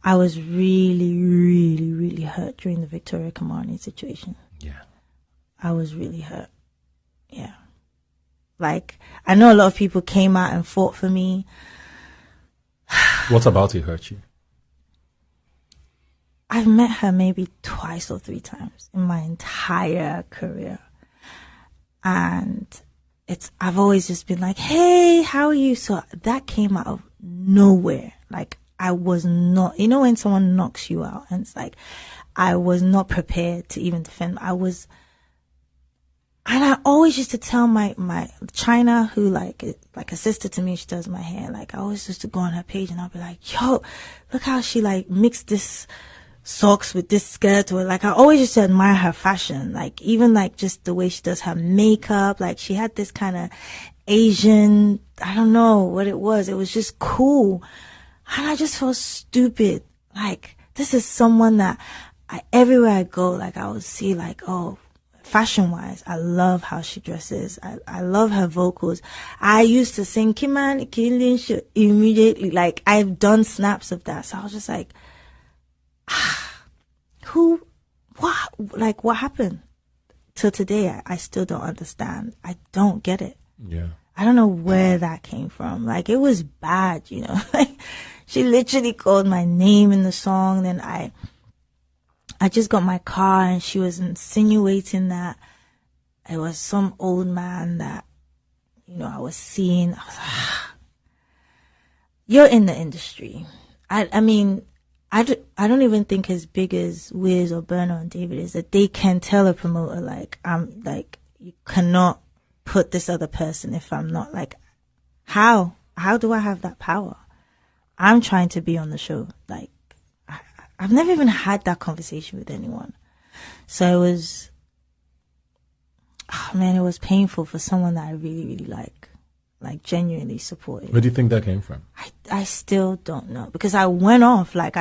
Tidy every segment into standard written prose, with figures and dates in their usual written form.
I was really, really, really hurt during the Victoria Kimani situation. Yeah. I was really hurt. Yeah. Like, I know a lot of people came out and fought for me. What about it hurt you? I've met her maybe 2 or 3 times in my entire career. And I've always just been like, hey, how are you? So that came out of nowhere. Like, I was not, when someone knocks you out and it's like, I was not prepared to even defend. And I always used to tell my China, who like a sister to me, she does my hair. Like, I always used to go on her page and I'll be like, yo, look how she like mixed this socks with this skirt. Or like, I always used to admire her fashion. Like, even like just the way she does her makeup. Like, she had this kind of Asian, I don't know what it was. It was just cool. And I just felt stupid. Like, this is someone that everywhere I go, like, I would see like, oh, fashion wise, I love how she dresses. I love her vocals. I used to sing kimani immediately. Like, I've done snaps of that. So I was just like, what happened? Till today, I still don't understand. I don't get it. Yeah. I don't know where that came from. Like, it was bad, like, she literally called my name in the song. Then I just got my car and she was insinuating that it was some old man that, I was seeing. I was like, you're in the industry. I mean, I don't even think as big as Wiz or Burner and David is that they can tell a promoter, like, you cannot put this other person if I'm not, like, how do I have that power? I'm trying to be on the show. Like, I've never even had that conversation with anyone. So it was, it was painful for someone that I really, really like genuinely supported. Where do you think that came from? I still don't know, because I went off, like,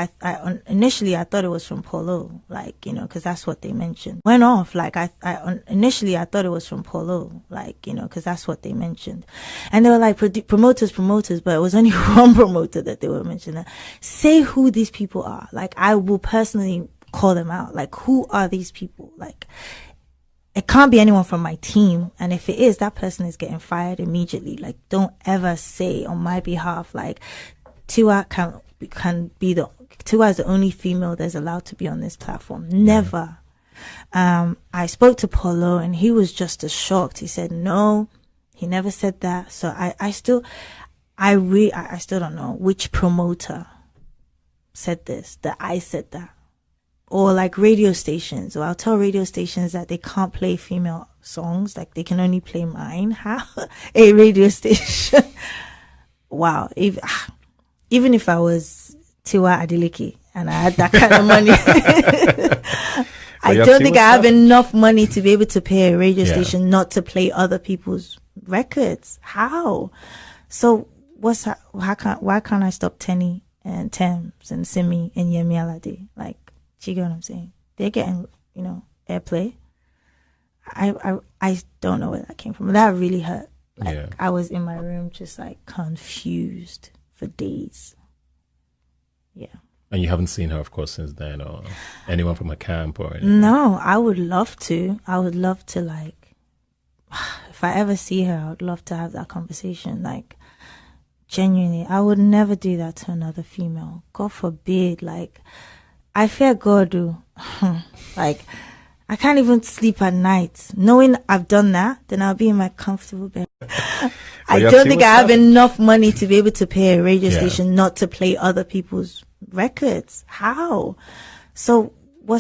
initially I thought it was from Polo, like, because that's what they mentioned. Initially I thought it was from Polo, like, because that's what they mentioned. And they were like, promoters, but it was only one promoter that they were mentioning. Say who these people are. Like, I will personally call them out. Like, who are these people? Like, it can't be anyone from my team. And if it is, that person is getting fired immediately. Like, don't ever say on my behalf, like, Tiwa Tiwa is the only female that's allowed to be on this platform. Never. I spoke to Polo and he was just as shocked. He said, no, he never said that. So I still don't know which promoter said this, that I said that. Or like radio stations, or I'll tell radio stations that they can't play female songs, like they can only play mine. How? A radio station. Wow. Even if I was Tiwa Adeleke and I had that kind of money, I don't think I have enough money to be able to pay a radio station not to play other people's records. How? So why can't I stop Tenny and Thames and Simi and Yemi Alade? Like, do you get what I'm saying? They're getting, airplay. I don't know where that came from. That really hurt. Like, I was in my room just like confused for days. Yeah. And you haven't seen her, of course, since then, or anyone from her camp or anything? No, I would love to. I would love to, like, if I ever see her, I would love to have that conversation. Like, genuinely, I would never do that to another female. God forbid. Like, I fear God. Like, I can't even sleep at night. Knowing I've done that, then I'll be in my comfortable bed. I don't think I have enough money to be able to pay a radio station not to play other people's records. How? So why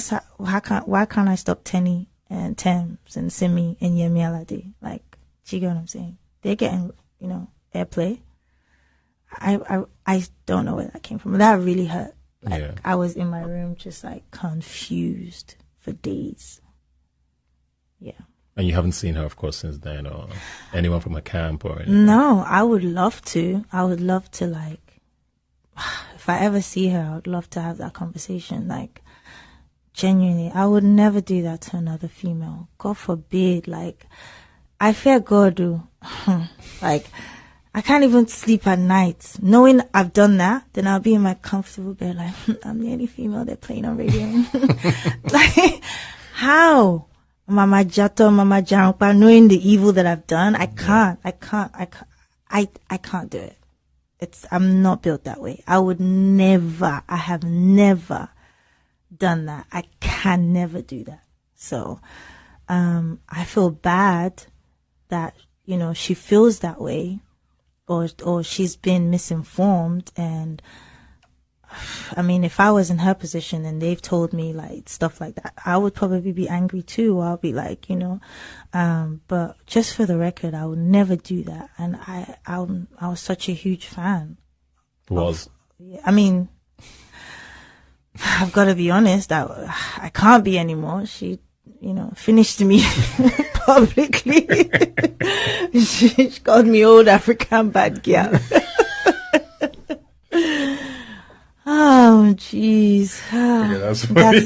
can't I stop Tenny and Thames and Simi and Yemi Alade? Like, do you get what I'm saying? They're getting, airplay. I don't know where that came from. That really hurt. Like, I was in my room just like confused for days. Yeah. And you haven't seen her, of course, since then, or anyone from her camp or anything? No, I would love to. I would love to, like, if I ever see her, I would love to have that conversation. Like, genuinely, I would never do that to another female. God forbid. Like, I fear God. Like, I can't even sleep at night. Knowing I've done that, then I'll be in my comfortable bed like, I'm the only female they're playing on radio. Like, how? Mama Jato, Mama Jankpa, knowing the evil that I've done, I can't do it. I'm not built that way. I have never done that. I can never do that. So, I feel bad that, she feels that way, or she's been misinformed. And I mean, if I was in her position and they've told me like stuff like that, I would probably be angry too. I'll be like, but just for the record, I would never do that. And I was such a huge fan. I mean, I've got to be honest, I can't be anymore. She, finished me publicly. She called me old African bad girl. Oh, jeez. Yeah, that's funny.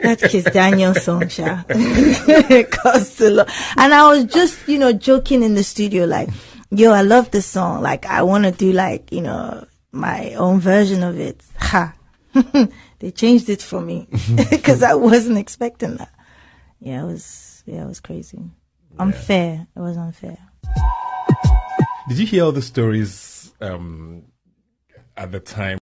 That's Kiss Daniel's song, Sha. It costs a lot. And I was just, joking in the studio, like, yo, I love this song. Like, I want to do like, my own version of it. Ha. They changed it for me because I wasn't expecting that. Yeah, it was crazy. Unfair. It was unfair. Did you hear all the stories at the time?